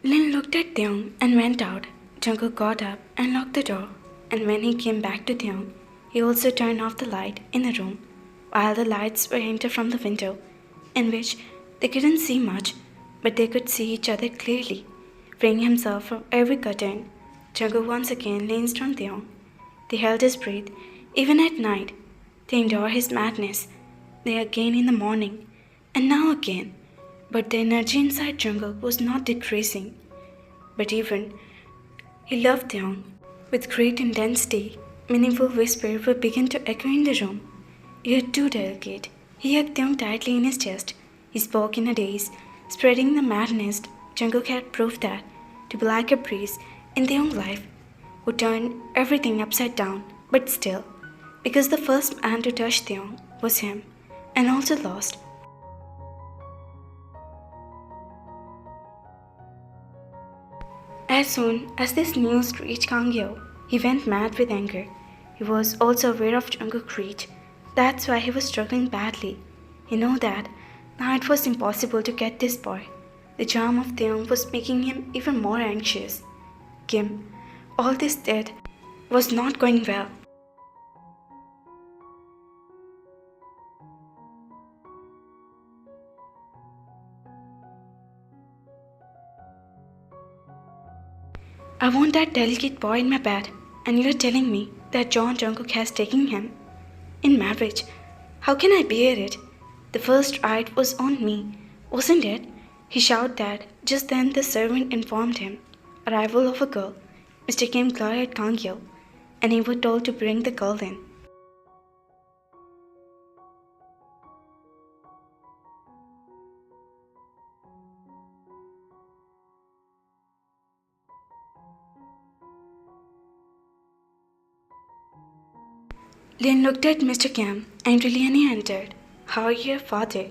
Lin looked at Theong and went out. Jungkook got up and locked the door, and when he came back to Theong, he also turned off the light in the room, while the lights were entered from the window, in which they couldn't see much, but they could see each other clearly. Freeing himself from every curtain, Jungkook once again leaned on Theong. They held his breath, even at night. They endured his madness. They again in the morning, and now again. But the energy inside Jungkook was not decreasing. But even he loved Theong. With great intensity, meaningful whispers would begin to echo in the room. You're too delicate. He hugged Theong tightly in his chest. He spoke in a daze, spreading the madness. Jungkook had proved that to be like a breeze in Theong's life would turn everything upside down. But still, because the first man to touch Theong was him, and also lost. As soon as this news reached Kang Yeo, he went mad with anger. He was also aware of Jungkook's reach. That's why he was struggling badly. He knew that now it was impossible to get this boy. The charm of Theong was making him even more anxious. Kim, all this death was not going well. I want that delicate boy in my bed, and you're telling me that John Jungkook has taken him in marriage. How can I bear it? The first right was on me, wasn't it? He shouted that. Just then the servant informed him. Arrival of a girl. Mr. Kim glared at Kang Yeo, and he was told to bring the girl in. Lin looked at Mr. Kim angrily and he entered. How are you, father?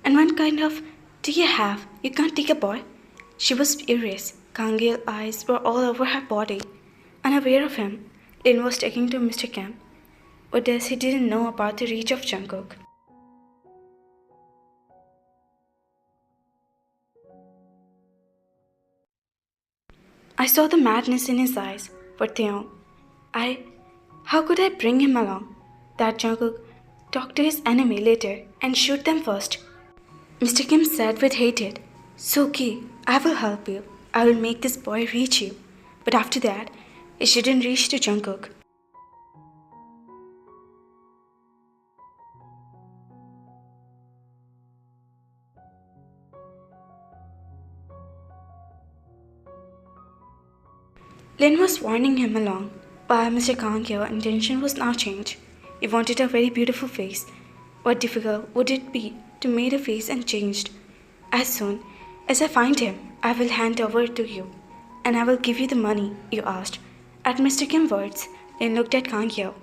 And what kind of do you have? You can't take a boy? She was furious. Kang Yeo's eyes were all over her body. Unaware of him, Lin was taking to Mr. Kim. But this he didn't know about the reach of Jungkook. I saw the madness in his eyes. But Theon, how could I bring him along? That Jungkook talk to his enemy later and shoot them first. Mr. Kim said with hatred, Soki, I will help you. I will make this boy reach you. But after that, he shouldn't reach to Jungkook. Lin was warning him along, while Mr. Kang Yeo's intention was now changed. He wanted a very beautiful face. What difficult would it be to make a face and changed? As soon as I find him, I will hand over to you, and I will give you the money you asked. At Mr. Kim's words, Lin looked at Kang Yeo.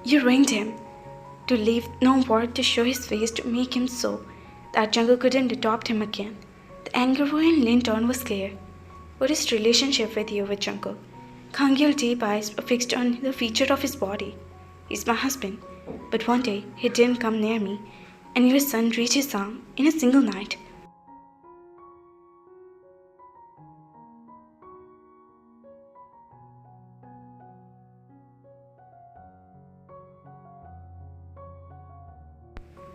You ruined him. To leave no word to show his face to make him so that Jungkook couldn't adopt him again. The anger in Lin's tone was clear. What is relationship with you with Jungkook? Kang Yeo's deep eyes were fixed on the feature of his body. He's my husband, but one day he didn't come near me, and your son reached his arm in a single night.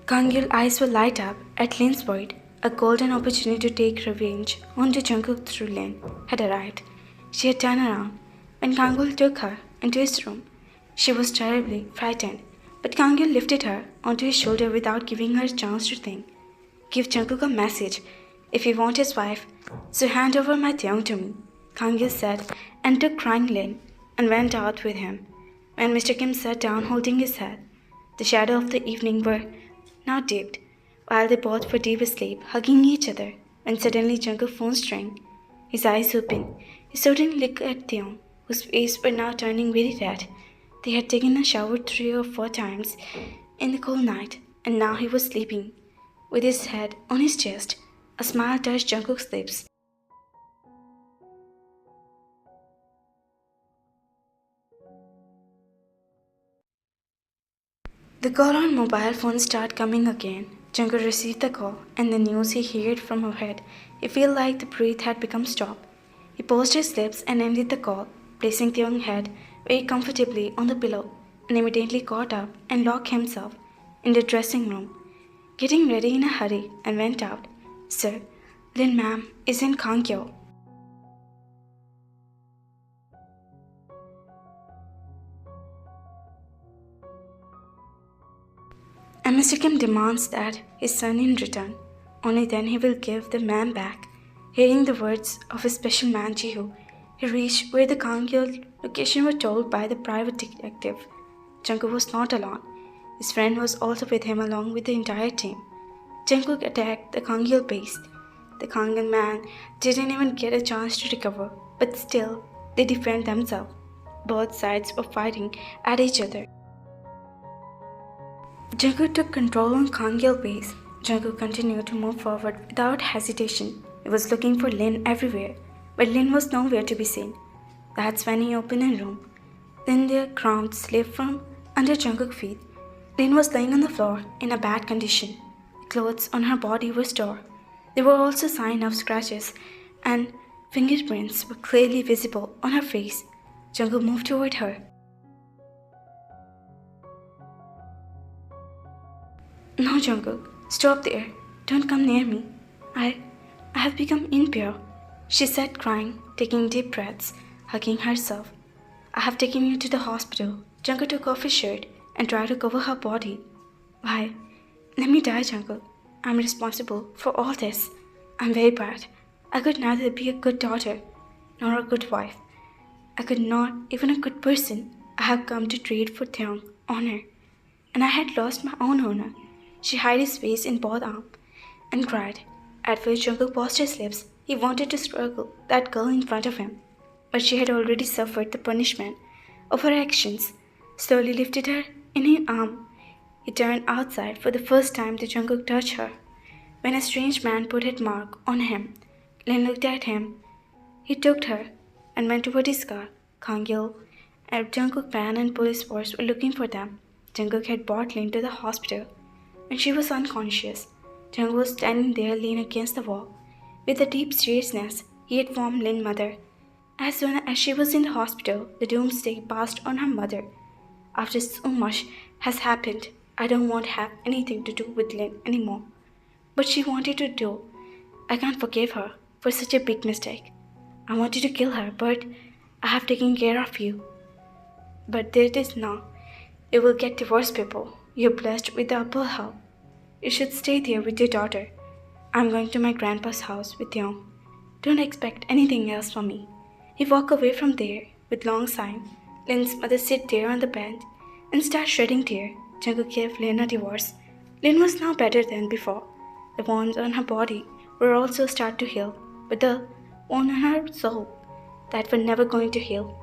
Kang Yeo's eyes were light up at Lin's word. A golden opportunity to take revenge onto Jungkook through Lin had arrived. She had turned around when Kang Yeol took her into his room. She was terribly frightened, but Kang Yeol lifted her onto his shoulder without giving her a chance to think. Give Jungkook a message if you want his wife, so hand over my Taeyoung to me, Kang Yeol said, and took crying Lin and went out with him. When Mr. Kim sat down holding his head, the shadow of the evening were now dipped, while they both were deep asleep, hugging each other, when suddenly Jungkook's phone rang. His eyes opened. He suddenly looked at Theon, whose face were now turning very red. They had taken a shower 3 or 4 times in the cold night, and now he was sleeping, with his head on his chest. A smile touched Jungkook's lips. The call on mobile phone started coming again. Jungkook received the call and the news he heard from her head. He felt like the breath had become stopped. He pursed his lips and ended the call, placing Theung's head very comfortably on the pillow, and immediately got up and locked himself in the dressing room, getting ready in a hurry and went out. Sir, Lin ma'am is in Kangyo. And Mr. Kim demands that his son in return. Only then he will give the man back. Hearing the words of his special man Jihu, he reached where the Kangyo location was told by the private detective. Jungkook was not alone. His friend was also with him along with the entire team. Jungkook attacked the Kangyo base. The Kangan man didn't even get a chance to recover, but still, they defend themselves. Both sides were fighting at each other. Jungkook took control on Kangil base. Jungkook continued to move forward without hesitation. He was looking for Lin everywhere, but Lin was nowhere to be seen. That's when he opened a room. Then the ground slipped from under Jungkook's feet. Lin was lying on the floor in a bad condition. Clothes on her body were torn. There were also signs of scratches, and fingerprints were clearly visible on her face. Jungkook moved toward her. No, Jungkook, stop there. Don't come near me. I have become impure, she said, crying, taking deep breaths, hugging herself. I have taken you to the hospital. Jungkook took off his shirt and tried to cover her body. Why? Let me die, Jungkook. I'm responsible for all this. I'm very bad. I could neither be a good daughter nor a good wife. I could not even a good person. I have come to trade for Theong, honor. And I had lost my own honor. She hid his face in both arms and cried. At first Jungkook pursed his lips. He wanted to strangle that girl in front of him. But she had already suffered the punishment of her actions. Slowly lifted her in his arm. He turned outside for the first time to Jungkook touched her. When a strange man put his mark on him, Lin looked at him. He took her and went toward his car. Kangil and Jungkook fan and police force were looking for them. Jungkook had brought Lin to the hospital. When she was unconscious, Jungkook was standing there leaning against the wall. With a deep seriousness, he had informed Lin's mother. As soon as she was in the hospital, the doomsday passed on her mother. After so much has happened, I don't want to have anything to do with Lin anymore. But she wanted to do. I can't forgive her for such a big mistake. I wanted to kill her, but I have taken care of you. But there it is now. You will get divorced, people. You're blessed with the upper half. You should stay there with your daughter. I'm going to my grandpa's house with you. Don't expect anything else from me. He walked away from there with long sigh. Lin's mother sat there on the bench and started shedding tears. Jungkook gave Lin a divorce. Lin was now better than before. The wounds on her body were also start to heal, but the wound on her soul that were never going to heal.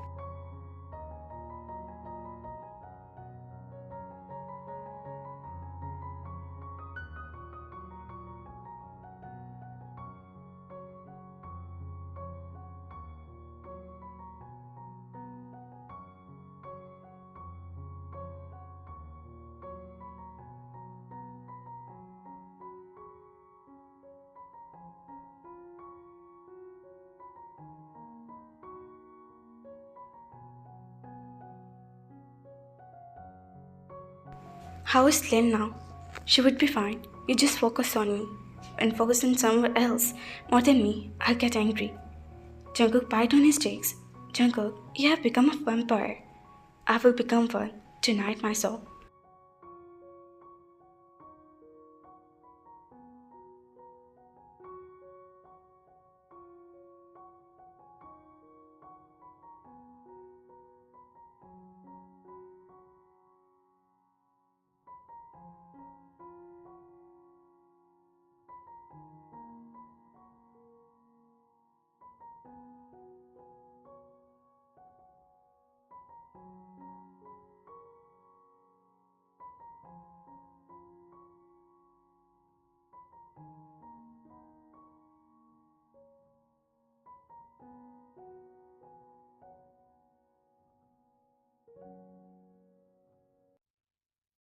How is Lynn now? She would be fine. You just focus on me. And focus on somewhere else more than me, I'll get angry. Jungkook bit on his cheeks. Jungkook, you have become a vampire. I will become one tonight, my soul.